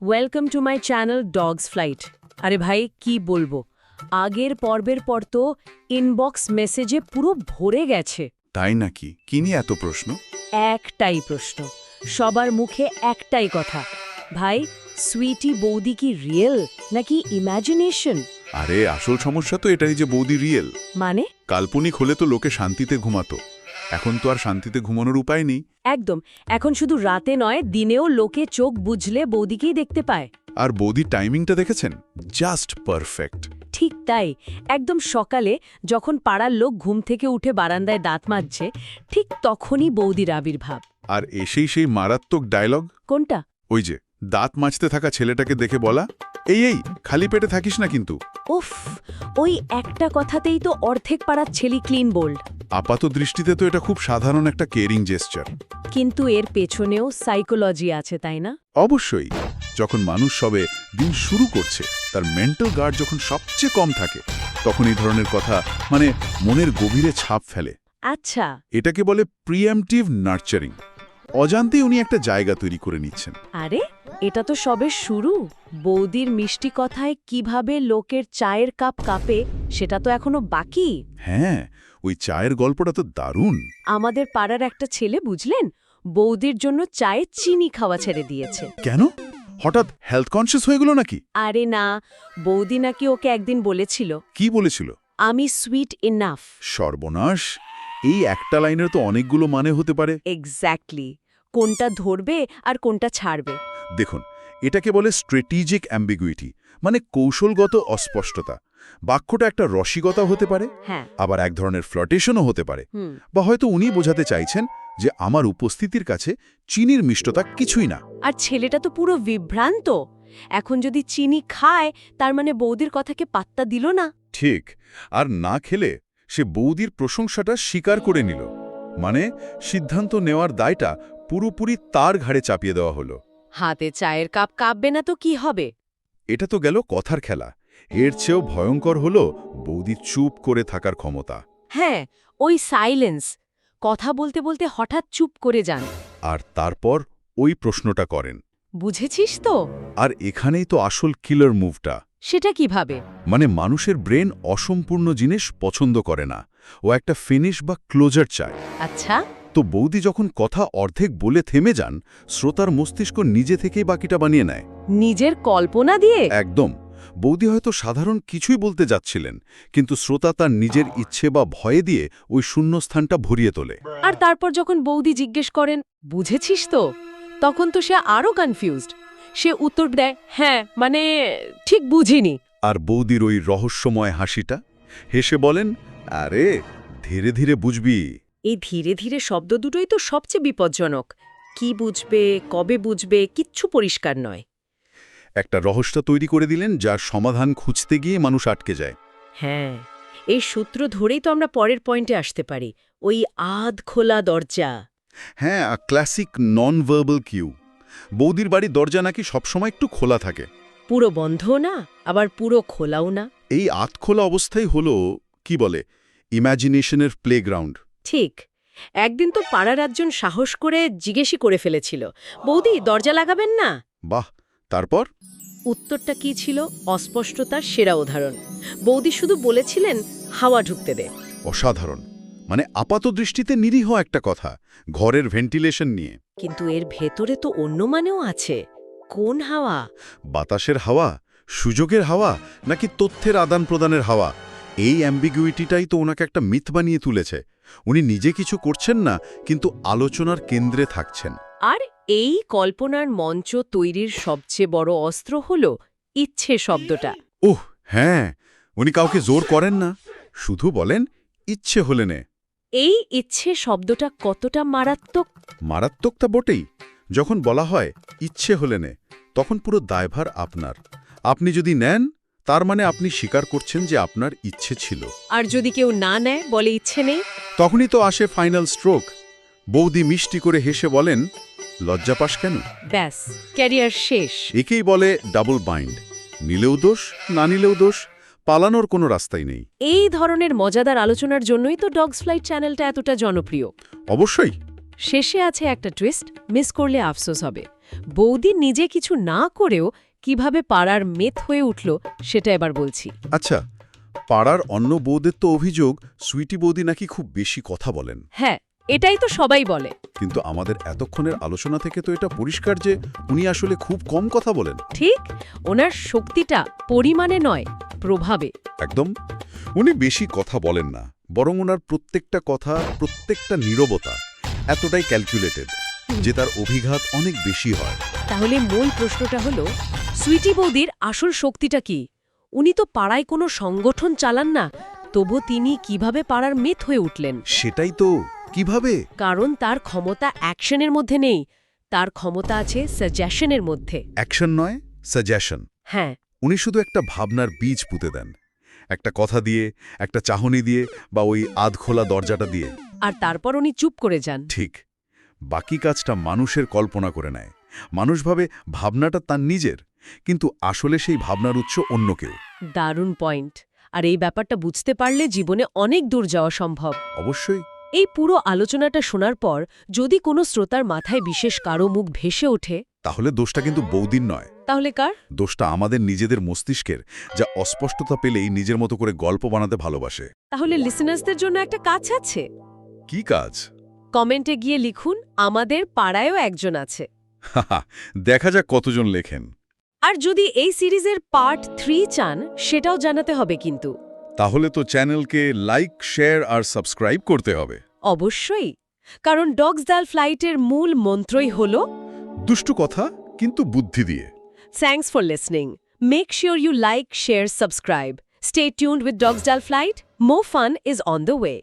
Welcome to my channel dogs flight. আরে ভাই কি বলবো, আগের পর্বের পর তো ইনবক্স মেসেজে পুরো ভরে গেছে। তাই নাকি? কি নিয়ে এত প্রশ্ন? একটাই প্রশ্ন, সবার মুখে একটাই কথা, ভাই সুইটি বৌদি কি রিয়েল নাকি ইমাজিনেশন? আরে আসল সমস্যা তো এটাই যে বৌদি রিয়েল। মানে কাল্পনিক হলে তো লোকে শান্তিতে ঘুমাতো, এখন তো আর শান্তিতে ঘুমানোর উপায় নেই। একদম, এখন শুধু রাতে নয় দিনেও লোকে চোখ বুঝলে বৌদিকেই দেখতে পায়। আর বৌদির টাইমিংটা দেখেছেন? Just perfect. ঠিক তাই, একদম সকালে যখন পাড়ার লোক ঘুম থেকে উঠে বারান্দায় দাঁত মাজছে, ঠিক তখনই বৌদির আবির্ভাব। আর এসেই সেই মারাত্মক ডায়লগ। কোনটা? ওই যে দাঁত মাজতে থাকা ছেলেটাকে দেখে বলা, এই খালি পেটে থাকিস না কিন্তু। উফ, ওই একটা কথাতেই তো অর্ধেক পাড়ার ছেলে ক্লিন বোল্ড। আপাত দৃষ্টিতে তো এটা খুব সাধারণ একটা কেয়ারিং জেস্চার, কিন্তু এর পেছনেও সাইকোলজি আছে, তাই না? অবশ্যই। যখন মানুষ সবে দিন শুরু করছে, তার মেন্টাল গার্ড যখন সবচেয়ে কম থাকে, তখন এই ধরনের কথা মনের গভীরে ছাপ ফেলে। আচ্ছা, এটাকে বলে প্রিএমটিভ নার্চারিং। অজান্তেই উনি একটা জায়গা তৈরি করে নিচ্ছেন। আরে এটা তো সবে শুরু। বৌদির মিষ্টি কথায় কিভাবে লোকের চায়ের কাপ কাঁপে সেটা তো এখনো বাকি। হ্যাঁ, ওই চায়ের গল্পটা তো দারুণ। আমাদের পাড়ার একটা ছেলে, বুঝলেন, বৌদির জন্য চায়ে চিনি খাওয়া ছেড়ে দিয়েছে। কেন? হঠাৎ হেলথ কনসিয়াস হয়ে গেল নাকি? আরে না, বৌদি নাকি ওকে একদিন বলেছিল, কি বলেছিল? আমি সুইট ইনাফ। সর্বনাশ! এই একটা লাইনের তো অনেকগুলো মানে হতে পারে। এক্স্যাক্টলি, কোনটা ধরবে আর কোনটা ছাড়বে। দেখুন, এটাকে বলে স্ট্র্যাটেজিক অ্যাম্বিগুইটি, মানে কৌশলগত অস্পষ্টতা। বাক্যটা একটা রসিকতা হতে পারে, হ্যাঁ, আবার এক ধরনের ফ্লার্টেশনও হতে পারে। হুম। বা হয়তো উনি বোঝাতে চাইছেন যে আমার উপস্থিতির কাছে চিনির মিষ্টতা কিছুই না। আর ছেলেটা তো পুরো বিভ্রান্ত। এখন যদি চিনি খায়, তার মানে বৌদির কথাকে পাত্তা দিল না। ঠিক, আর না খেলে সে বৌদির প্রশংসাটা স্বীকার করে নিল। মানে সিদ্ধান্ত নেওয়ার দায়টা পুরোপুরি তার ঘাড়ে চাপিয়ে দেওয়া হলো। হাতে চায়ের কাপ কাঁপবে না তো কি হবে? এটা তো গেল কথার খেলা। এর চেয়েও ভয়ঙ্কর হল বৌদি চুপ করে থাকার ক্ষমতা। হ্যাঁ, ওই সাইলেন্স। কথা বলতে বলতে হঠাৎ চুপ করে যান, আর তারপর ওই প্রশ্নটা করেন। বুঝেছিস তো? আর এখানেই তো আসল কিলার মুভটা। সেটা কিভাবে? মানে মানুষের ব্রেন অসম্পূর্ণ জিনিস পছন্দ করে না, ও একটা ফিনিশ বা ক্লোজার চায়। আচ্ছা, তো বৌদি যখন কথা অর্ধেক বলে থেমে যান, শ্রোতার মস্তিষ্ক নিজে থেকেই বাকিটা বানিয়ে নেয়। নিজের কল্পনা দিয়ে? একদম। বৌদি হয়তো সাধারণ কিছুই বলতে যাচ্ছিলেন, কিন্তু শ্রোতা তার নিজের ইচ্ছে বা ভয়ে দিয়ে ওই শূন্যস্থানটা ভরিয়ে তোলে। আর তারপর যখন বৌদি জিজ্ঞেস করেন, বুঝেছিস তো, তখন তো সে আরও কনফিউজড। সে উত্তর দেয়, হ্যাঁ মানে ঠিক বুঝিনি। আর বৌদির ওই রহস্যময় হাসিটা, হেসে বলেন, আরে ধীরে ধীরে বুঝবি। এই ধীরে ধীরে শব্দ দুটোই তো সবচেয়ে বিপজ্জনক। কি বুঝবে, কবে বুঝবে, কিচ্ছু পরিষ্কার নয়। একটা রহস্য তৈরি করে দিলেন, যার সমাধান খুঁজতে গিয়ে মানুষ আটকে যায়। হ্যাঁ, এই সূত্র ধরেই তো আমরা পরের পয়েন্টে আসতে পারি, ওই আধ খোলা দরজা। হ্যাঁ, ক্লাসিক নন ভার্বাল কিউ। বৌদির বাড়ির দরজা নাকি সবসময় একটু খোলা থাকে। পুরো বন্ধও না, আবার পুরো খোলাও না। এই আধখোলা অবস্থাই হলো, কি বলে, ইমাজিনেশনের প্লেগ্রাউন্ড। ঠিক। একদিন তো পাড়ার একজন সাহস করে জিজ্ঞেসই করে ফেলেছিল, বৌদি দরজা লাগাবেন না? বাহ, তারপর? উত্তরটা কি ছিল? অস্পষ্টতার সেরা উদাহরণ। বৌদি শুধু বলেছিলেন, হাওয়া ঢুকতে দে। অসাধারণ। মানে আপাত দৃষ্টিতে নিরীহ একটা কথা, ঘরের ভেন্টিলেশন নিয়ে। কিন্তু এর ভেতরে তো অন্য মানেও আছে। কোন হাওয়া? বাতাসের হাওয়া, সুযোগের হাওয়া, নাকি তথ্যের আদান প্রদানের হাওয়া? এই অ্যাম্বিগুইটিটাই তো ওনাকে একটা মিথ বানিয়ে তুলেছে। উনি নিজে কিছু করছেন না, কিন্তু আলোচনার কেন্দ্রে থাকছেন। আর এই কল্পনার মঞ্চ তৈরির সবচেয়ে বড় অস্ত্র হল ইচ্ছে শব্দটা। ওহ হ্যাঁ, উনি কাউকে জোর করেন না, শুধু বলেন ইচ্ছে হলে নে। এই ইচ্ছে শব্দটা কতটা মারাত্মক! মারাত্মক তা বটেই। যখন বলা হয় ইচ্ছে হলে নে, তখন পুরো দায়ভার আপনার। আপনি যদি নেন, তার মানে আপনি স্বীকার করছেন যে আপনার ইচ্ছে ছিল। আর যদি কেউ না নেয়, বলে ইচ্ছে নেই, তখনই তো আসে ফাইনাল স্ট্রোক। বৌদি মিষ্টি করে হেসে বলেন, লজ্জা পাস কেন? ব্যাস, ক্যারিয়ার শেষ। একেই বলে ডাবল বাইন্ড। নিলেও দোষ, না নিলেও দোষ, পালানোর কোনো রাস্তাই নেই। এই ধরনের মজাদার আলোচনার জন্যই তো ডগস ফ্লাইট চ্যানেলটা এতটা জনপ্রিয়। অবশ্যই। শেষে আছে একটা টুইস্ট, মিস করলে আফসোস হবে। বৌদি নিজে কিছু না করেও কিভাবে পাড়ার মেথ হয়ে উঠল সেটা এবার বলছি। আচ্ছা, পাড়ার অন্য বৌদের তো অভিযোগ সুইটি বৌদি নাকি খুব বেশি কথা বলেন। হ্যাঁ, এটাই তো সবাই বলে। কিন্তু আমাদের এতক্ষণের আলোচনা থেকে তো এটা পরিষ্কার যে উনি আসলে খুব কম কথা বলেন। ঠিক, ওনার শক্তিটা পরিমাণে নয়, প্রভাবে। একদম, উনি বেশি কথা বলেন না, বরং ওনার প্রত্যেকটা কথা, প্রত্যেকটা নীরবতা এতটাই ক্যালকুলেটেড যে তার অভিঘাত অনেক বেশি হয়। তাহলে মূল প্রশ্নটা হলো, সুইটি বৌদির আসল শক্তিটা কি? উনি তো পাড়ায় কোনো সংগঠন চালান না, তবু তিনি কিভাবে পাড়ার মেথ হয়ে উঠলেন? সেটাই তো, কিভাবে? কারণ তার ক্ষমতা অ্যাকশনের মধ্যে নেই, তার ক্ষমতা আছে সাজেশনের মধ্যে। অ্যাকশন নয়, সাজেশন। হ্যাঁ, উনি শুধু একটা ভাবনার বীজ পুঁতে দেন, একটা কথা দিয়ে, একটা চাহনি দিয়ে, বা ওই আধখোলা দরজাটা দিয়ে। আর তারপর উনি চুপ করে যান। ঠিক, বাকি কাজটা মানুষের কল্পনা করে নেয়। মানুষ ভাবে ভাবনাটা তার নিজের, কিন্তু আসলে সেই ভাবনার উৎস অন্য কেউ। দারুণ পয়েন্ট। আর এই ব্যাপারটা বুঝতে পারলে জীবনে অনেক দূর যাওয়া সম্ভব। অবশ্যই। এই পুরো আলোচনাটা শোনার পর যদি কোনো শ্রোতার মাথায় বিশেষ কারো মুখ ভেসে ওঠে, তাহলে দোষটা কিন্তু বৌদির নয়, তাহলে কার? দোষটা আমাদের নিজেদের মস্তিষ্কের, যা অস্পষ্টতা পেলেই নিজের মতো করে গল্প বানাতে ভালোবাসে। তাহলে লিসেনার্সদের জন্য একটা কাজ আছে। কি কাজ? কমেন্টে গিয়ে লিখুন, আমাদের পাড়ায়ও একজন আছে। হাহা, দেখা যাক কতজন লেখেন। আর যদি এই সিরিজের পার্ট 3 চান, সেটাও জানাতে হবে কিন্তু। তাহলে তো চ্যানেলকে লাইক, শেয়ার আর সাবস্ক্রাইব করতে হবে। অবশ্যই, কারণ ডগস ডাল ফ্লাইটের মূল মন্ত্রই হল দুষ্টু কথা, কিন্তু বুদ্ধি দিয়ে। Thanks for listening. Make sure you like, share, subscribe. Stay tuned with Dogs Dull Flight. More fun is on the way.